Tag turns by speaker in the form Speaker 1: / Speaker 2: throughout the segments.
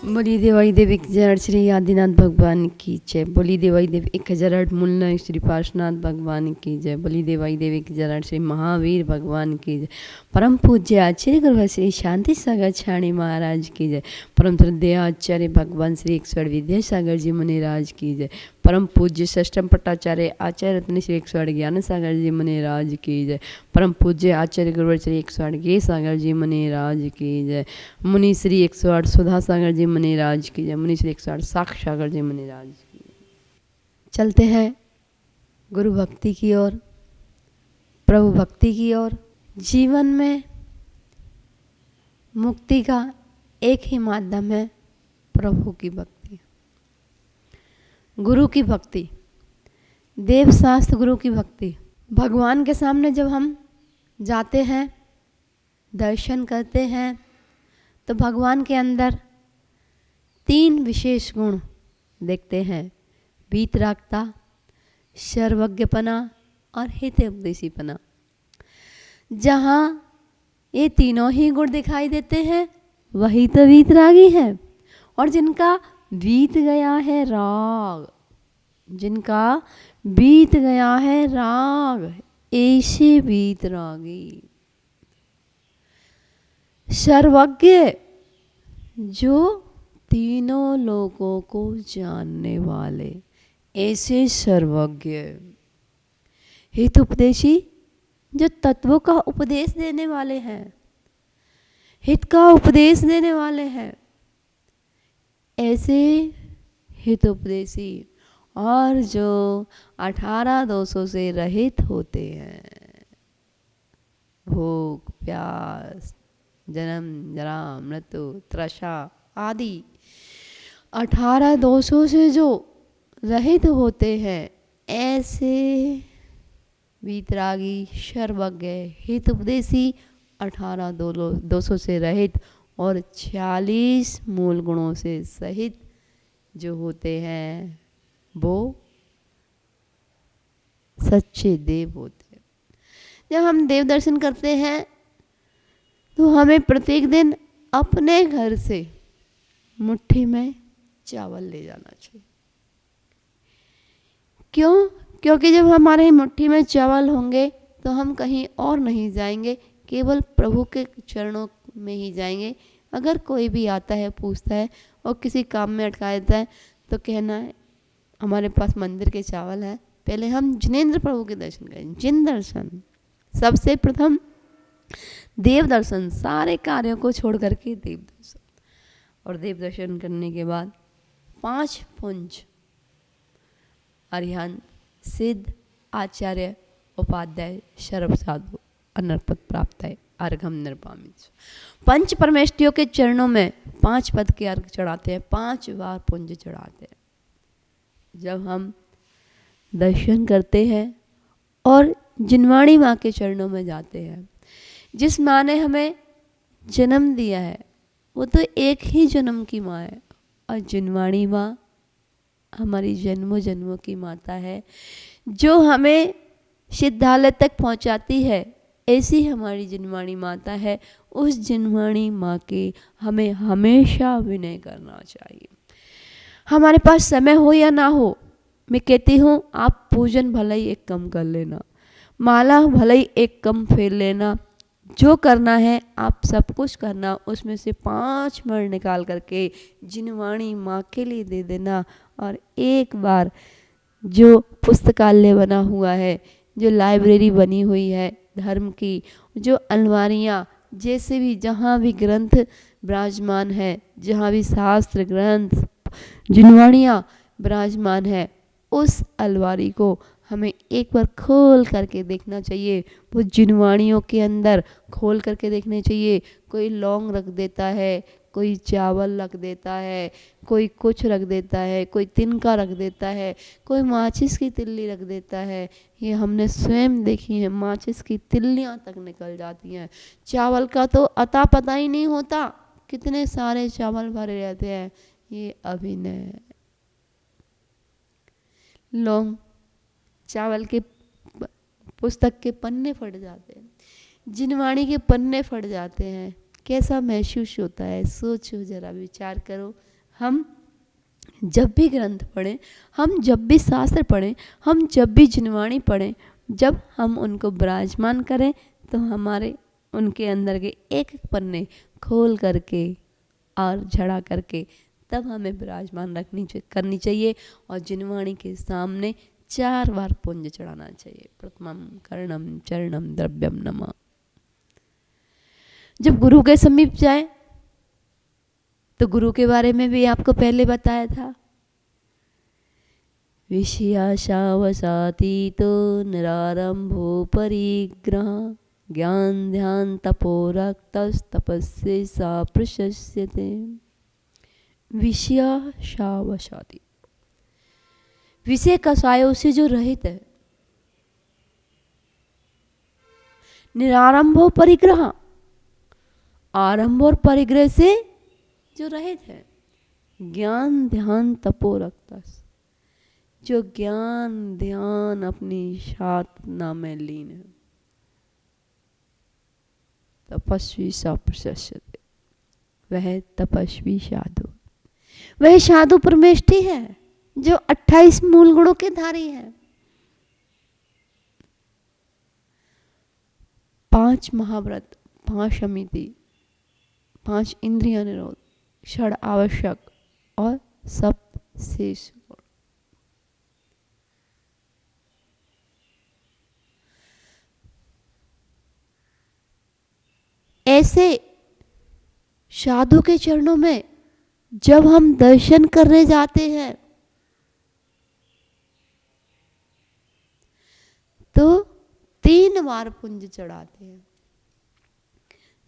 Speaker 1: बोली देवाई देवी की जय, श्री आदिनाथ भगवान की जय। बोली देवाई देवी 1008 मूलनायक श्री पार्श्वनाथ भगवान की जय। बोली देवाई देवी की जय, श्री महावीर भगवान की जय। परम पूज्य आचार्य गुरु श्री शांति सागर छाणी महाराज की जय। परम श्रद्धेय आचार्य भगवान श्री 108 विद्यासागर जी मुनिराज की जय। परम पूज्य षष्ठम पट्टाचार्य आचार्य रत्न श्री 108 ज्ञान सागर जी मुनिराज की जय। परम पूज्य आचार्य गुरु श्री 108 ज्ञे सागर जी मुनिराज की जय। मुनि श्री 108 सुधा सागर जी मुनिराज की जय। मुनि श्री 108 साक्ष सागर जी मुनिराज की जय। चलते हैं गुरु भक्ति की ओर, प्रभु भक्ति की ओर। जीवन में मुक्ति का एक ही माध्यम है, प्रभु की भक्ति, गुरु की भक्ति, देव शास्त्र गुरु की भक्ति। भगवान के सामने जब हम जाते हैं, दर्शन करते हैं, तो भगवान के अंदर 3 विशेष गुण देखते हैं: वीतरागता, सर्वज्ञपना और हितोपदेशीपना। जहाँ ये तीनों ही गुण दिखाई देते हैं, वही तो वीतरागी है। और जिनका बीत गया है राग, जिनका बीत गया है राग, ऐसे वीतरागी। सर्वज्ञ, जो तीनों लोगों को जानने वाले, ऐसे सर्वज्ञ। हितोपदेशी, जो तत्वों का उपदेश देने वाले हैं, हित का उपदेश देने वाले हैं, ऐसे हितोपदेशी। और जो 18 दोषों से रहित होते हैं, भूख, प्यास, जन्म, जरा, मृत्यु, तृषा आदि 18 दोषों से जो रहित होते हैं, ऐसे वीतरागी, सर्वज्ञ, हितोपदेशी, 18 दोषों से रहित और 46 मूल गुणों से सहित जो होते हैं, वो सच्चे देव होते हैं। जब हम देव दर्शन करते हैं तो हमें प्रत्येक दिन अपने घर से मुट्ठी में चावल ले जाना चाहिए। क्यों? क्योंकि जब हमारे मुट्ठी में चावल होंगे तो हम कहीं और नहीं जाएंगे, केवल प्रभु के चरणों में ही जाएंगे। अगर कोई भी आता है, पूछता है और किसी काम में अटका देता है, तो कहना है हमारे पास मंदिर के चावल है, पहले हम जिनेंद्र प्रभु के दर्शन करें। जिन दर्शन, सबसे प्रथम देव दर्शन, सारे कार्यों को छोड़ करके देव दर्शन। और देव दर्शन करने के बाद 5 पुंज अरिहंत, सिद्ध, आचार्य, उपाध्याय, सर्व साधु, अनर्पत प्राप्त है, अर्घम निर्पामिच। 5 परमेष्टियों के चरणों में 5 पद के अर्घ चढ़ाते हैं, 5 बार पुंज चढ़ाते हैं। जब हम दर्शन करते हैं और जिनवाणी माँ के चरणों में जाते हैं, जिस माँ ने हमें जन्म दिया है, वो तो एक ही जन्म की माँ है। और जिनवाणी माँ हमारी जन्मों जन्मों की माता है, जो हमें सिद्धालय तक पहुंचाती है। ऐसी हमारी जिनवाणी माता है। उस जिनवाणी माँ के हमें हमेशा विनय करना चाहिए। हमारे पास समय हो या ना हो, मैं कहती हूँ आप पूजन भले ही एक कम कर लेना, माला भले ही एक कम फेर लेना, जो करना है आप सब कुछ करना। उसमें से 5 मिनट निकाल करके जिनवाणी माँ के लिए दे देना। और एक बार जो पुस्तकालय बना हुआ है, जो लाइब्रेरी बनी हुई है धर्म की, जो अलमारियाँ, जैसे भी जहाँ भी ग्रंथ विराजमान है, जहाँ भी शास्त्र ग्रंथ जिनवाणियाँ विराजमान है, उस अलमारी को हमें एक बार खोल करके देखना चाहिए। वो जिनवाणियों के अंदर खोल करके देखने चाहिए। कोई लौंग रख देता है, कोई चावल रख देता है, कोई कुछ रख देता है, कोई तिनका रख देता है, कोई माचिस की तिल्ली रख देता है। ये हमने स्वयं देखी है, माचिस की तिल्लियाँ तक निकल जाती हैं। चावल का तो अता पता ही नहीं होता, कितने सारे चावल भरे रहते हैं। ये अभिनय। लौंग, चावल के पुस्तक के पन्ने फट जाते हैं, जिनवाणी के पन्ने फट जाते हैं। कैसा महसूस होता है? सोचो, जरा विचार करो। हम जब भी ग्रंथ पढ़ें, हम जब भी शास्त्र पढ़ें, हम जब भी जिनवाणी पढ़ें, जब हम उनको विराजमान करें तो हमारे उनके अंदर के एक एक पन्ने खोल करके और झड़ा करके तब हमें विराजमान करनी चाहिए। और जिनवाणी के सामने 4 बार पुंज चढ़ाना चाहिए। प्रथमम कर्णम चरणम द्रव्यम नमः। जब गुरु के समीप जाए तो गुरु के बारे में भी आपको पहले बताया था। विषयाशावसातीतो निरारंभो परिग्रह ज्ञान ध्यान तपोरक्तस्तपस्ये सा प्रशस्यते। विषयाशावसाती, विषय कषायों से जो रहित है। निरारंभो परिग्रह, आरंभ और परिग्रह से जो रहित है। ज्ञान ध्यान तपोरक्तस, जो ज्ञान ध्यान अपनी साधना में लीन है। तपस्वी सा प्रशस्यते, वह तपस्वी साधु, वह साधु परमेष्ठी है जो 28 मूल गुणों के धारी है। 5 महाव्रत, 5 समिति, 5 इंद्रिय निरोध, 6 आवश्यक और सब शेष गुण। ऐसे साधु के चरणों में जब हम दर्शन करने जाते हैं तो 3 बार पुंज चढ़ाते हैं।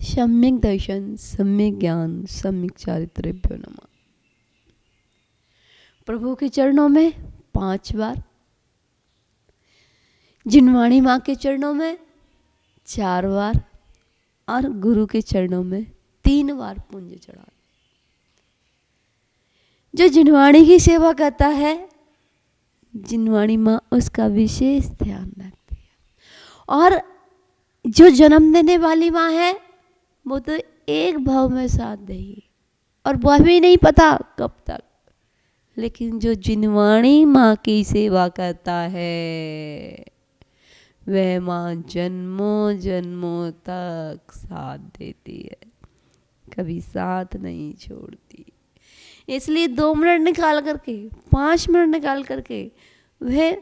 Speaker 1: सम्यक दर्शन, सम्यक ज्ञान, सम्यक चारित्र्यभ्यो नमः। प्रभु के चरणों में 5 बार, जिनवाणी माँ के चरणों में 4 बार और गुरु के चरणों में 3 बार पुंज चढ़ाते। जो जिनवाणी की सेवा करता है, जिनवाणी माँ उसका विशेष ध्यान रखती है। और जो जन्म देने वाली माँ है वो तो एक भाव में साथ देगी और वह भी नहीं पता कब तक। लेकिन जो जिनवाणी माँ की सेवा करता है वह माँ जन्मों जन्मों तक साथ देती है, कभी साथ नहीं छोड़ती। इसलिए 2 मिनट निकाल करके, 5 मिनट निकाल करके वह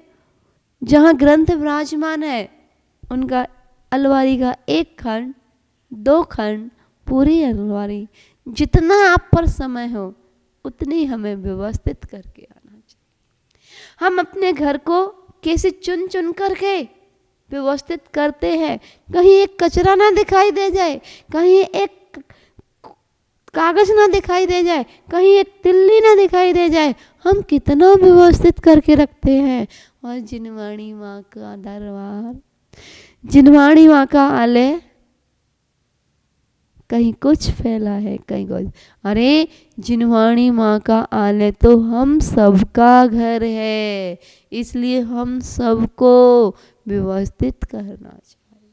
Speaker 1: जहाँ ग्रंथ विराजमान है उनका अलमारी का 1 खंड, 2 खंड, पूरी अलमारी, जितना आप पर समय हो उतनी हमें व्यवस्थित करके आना चाहिए। हम अपने घर को कैसे चुन चुन करके व्यवस्थित करते हैं, कहीं एक कचरा ना दिखाई दे जाए, कहीं एक कागज ना दिखाई दे जाए, कहीं एक तिल्ली ना दिखाई दे जाए। हम कितना व्यवस्थित करके रखते हैं। और जिनवाणी माँ का दरबार, जिनवाणी माँ का आलय, कहीं कुछ फैला है, कहीं कुछ। अरे जिनवाणी माँ का आलय तो हम सबका घर है, इसलिए हम सबको व्यवस्थित करना चाहिए।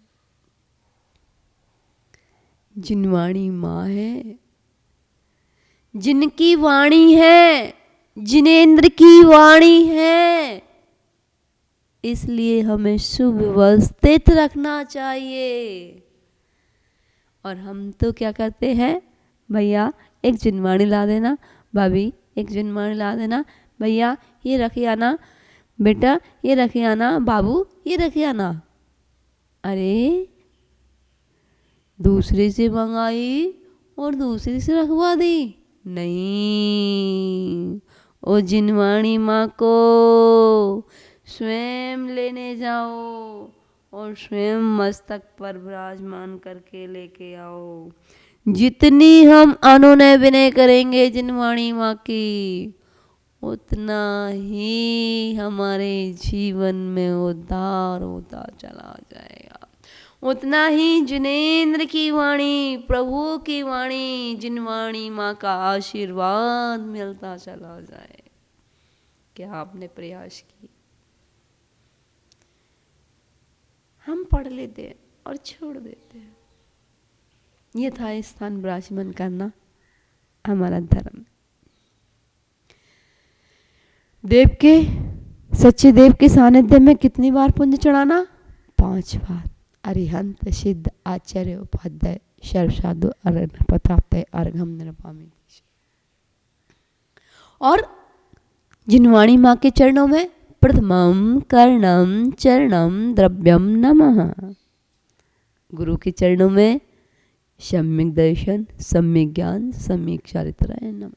Speaker 1: जिनवाणी माँ है, जिनकी वाणी है, जिनेंद्र की वाणी है, इसलिए हमें सुव्यवस्थित रखना चाहिए। और हम तो क्या करते हैं, भैया एक जिनवाणी ला देना, भाभी एक जिनवाणी ला देना, भैया ये रखे आना, बेटा ये रखे आना, बाबू ये रखे आना। अरे दूसरे से मंगाई और दूसरे से रखवा दी? नहीं, ओ जिनवाणी माँ को स्वयं लेने जाओ और स्वयं मस्तक पर विराजमान करके लेके आओ। जितनी हम अनुनय विनय करेंगे जिनवाणी माँ की, उतना ही हमारे जीवन में उद्धार होता चला जाएगा। उतना ही जिनेंद्र की वाणी, प्रभु की वाणी, जिनवाणी माँ का आशीर्वाद मिलता चला जाए। क्या आपने प्रयास किया? हम पढ़ लेते हैं और छोड़ देते हैं। यह था स्थान विराजमान करना हमारा धर्म। देव के, सच्चे देव के सानिध्य में कितनी बार पुण्य चढ़ाना? 5 बार। अरिहंत सिद्ध आचार्य उपाध्याय सर्व साधु प्रताप्य अर्घम निरपामी। और जिनवाणी माँ के चरणों में प्रथमम कर्णम चरणम द्रव्यम नमः। गुरु के चरणों में सम्यक दर्शन, सम्यक ज्ञान, सम्यक चारित्र्य नमः।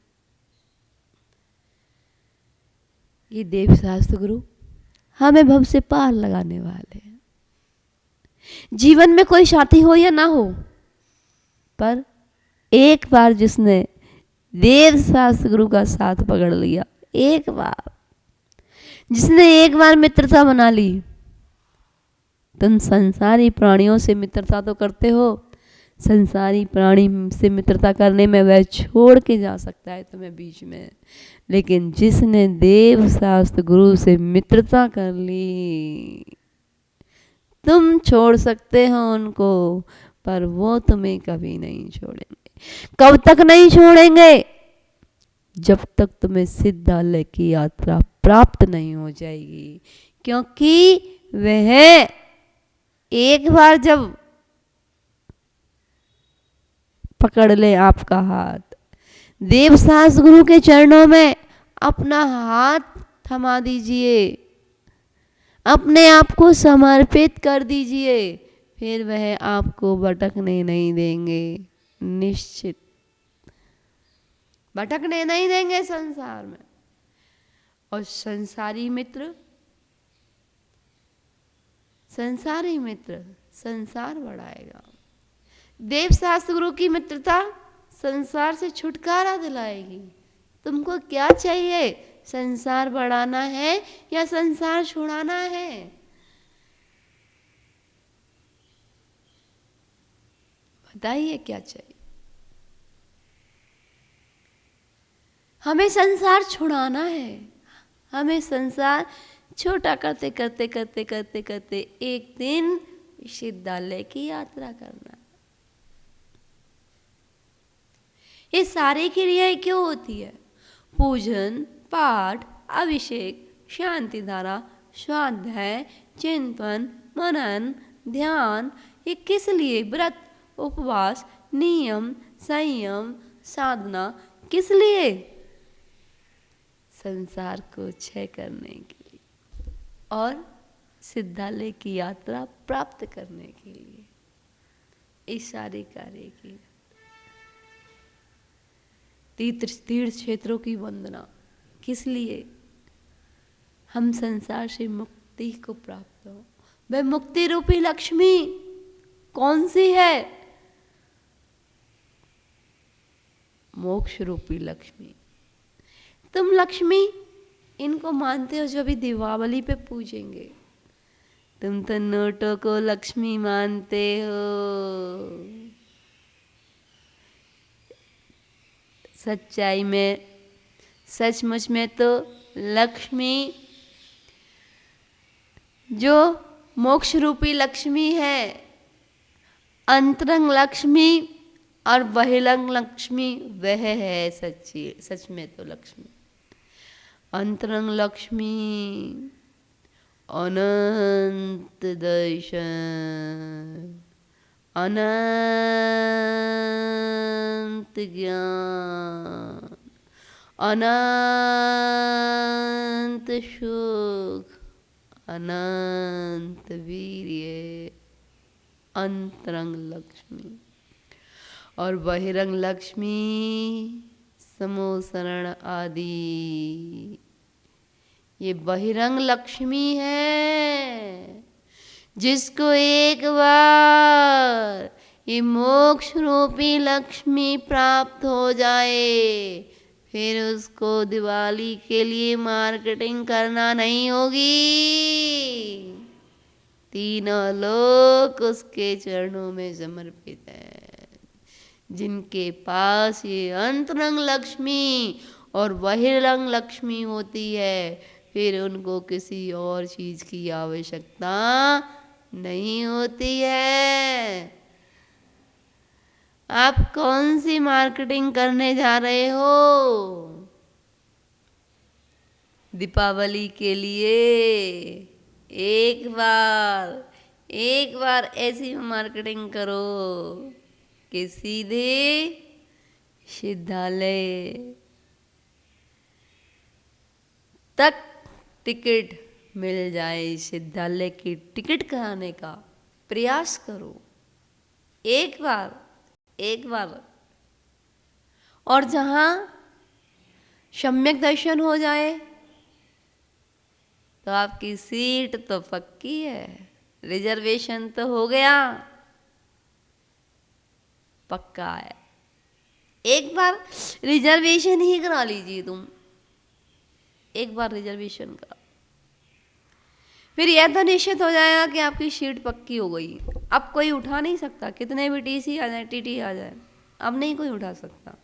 Speaker 1: ये देव शास्त्र गुरु हमें भव से पार लगाने वाले हैं। जीवन में कोई साथी हो या ना हो, पर एक बार जिसने देव शास्त्र गुरु का साथ पकड़ लिया, एक बार जिसने एक बार मित्रता बना ली, तुम संसारी प्राणियों से मित्रता तो करते हो, संसारी प्राणी से मित्रता करने में वह छोड़ के जा सकता है तुम्हें बीच में, लेकिन जिसने देव शास्त्र गुरु से मित्रता कर ली, तुम छोड़ सकते हो उनको, पर वो तुम्हें कभी नहीं छोड़ेंगे। कब तक नहीं छोड़ेंगे? जब तक तुम्हें सिद्धालय की यात्रा प्राप्त नहीं हो जाएगी, क्योंकि वह एक बार जब पकड़ ले आपका हाथ, देव शास्त्र गुरु के चरणों में अपना हाथ थमा दीजिए, अपने आप को समर्पित कर दीजिए, फिर वह आपको भटकने नहीं देंगे। निश्चित भटकने नहीं देंगे संसार में। और संसारी मित्र संसार बढ़ाएगा। देव शास्त्र गुरु की मित्रता संसार से छुटकारा दिलाएगी। तुमको क्या चाहिए? संसार बढ़ाना है या संसार छुड़ाना है? बताइए क्या चाहिए? हमें संसार छुड़ाना है। हमें संसार छोटा करते करते करते करते करते एक दिन विश्वविद्यालय की यात्रा करना। ये सारी क्रियाएं क्यों होती है? पूजन, पाठ, अभिषेक, शांति धारा, स्वाध्याय, चिंतन, मनन, ध्यान, ये किस लिए? व्रत, उपवास, नियम, संयम, साधना, किस लिए? संसार को क्षय करने के लिए और सिद्धालय की यात्रा प्राप्त करने के लिए। इस सारे कार्य की तीर्थ क्षेत्रों की वंदना किस लिए? हम संसार से मुक्ति को प्राप्त हो। वह मुक्ति रूपी लक्ष्मी कौन सी है? मोक्ष रूपी लक्ष्मी। तुम लक्ष्मी इनको मानते हो जो अभी दीपावली पे पूजेंगे। तुम तो नोटों को लक्ष्मी मानते हो। सच्चाई में, सचमुच में तो लक्ष्मी जो मोक्ष रूपी लक्ष्मी है, अंतरंग लक्ष्मी और बहिरंग लक्ष्मी वह है सच्ची, सच में तो लक्ष्मी। अंतरंग लक्ष्मी अनंत दर्शन, अनंत ज्ञान, अनंत सुख, अनंत वीर्य, अंतरंग लक्ष्मी। और बहिरंग लक्ष्मी समोसरण आदि, ये बहिरंग लक्ष्मी है जिसको एक बार ये मोक्ष रूपी लक्ष्मी प्राप्त हो जाए, फिर उसको दिवाली के लिए मार्केटिंग करना नहीं होगी। तीनों लोग उसके चरणों में समर्पित हैं। जिनके पास ये अंतरंग लक्ष्मी और बहिरंग लक्ष्मी होती है, फिर उनको किसी और चीज की आवश्यकता नहीं होती है। आप कौन सी मार्केटिंग करने जा रहे हो? दीपावली के लिए एक बार ऐसी मार्केटिंग करो कि सीधे सिद्धालय तक टिकट मिल जाए। सिद्धालय की टिकट कराने का प्रयास करो एक बार। और जहां सम्यक दर्शन हो जाए तो आपकी सीट तो पक्की है, रिजर्वेशन तो हो गया, पक्का है। एक बार रिजर्वेशन ही करा लीजिए तुम, एक बार रिजर्वेशन करा, फिर यह तो निश्चित हो जाएगा कि आपकी सीट पक्की हो गई। अब कोई उठा नहीं सकता, कितने भी टीसी आ जाए, टीटी आ जाए, अब नहीं कोई उठा सकता,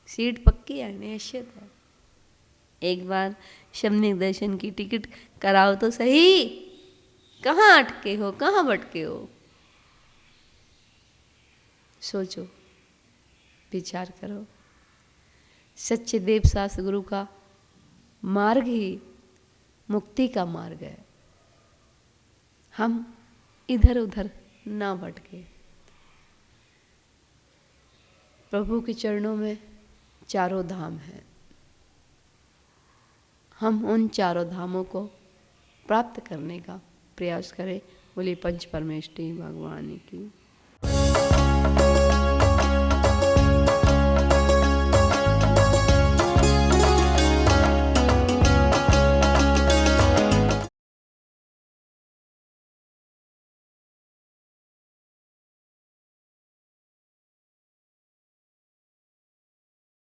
Speaker 1: सीट पक्की है, निश्चित है। एक बार सम्यक दर्शन की टिकट कराओ तो सही। कहाँ अटके हो, कहाँ भटके हो, सोचो, विचार करो। सच्चे देव शास्त्र गुरु का मार्ग ही मुक्ति का मार्ग है। हम इधर उधर ना भटके। प्रभु के चरणों में चारों धाम हैं, हम उन चारों धामों को प्राप्त करने का प्रयास करें। बोलिए पंच परमेष्टि भगवान की।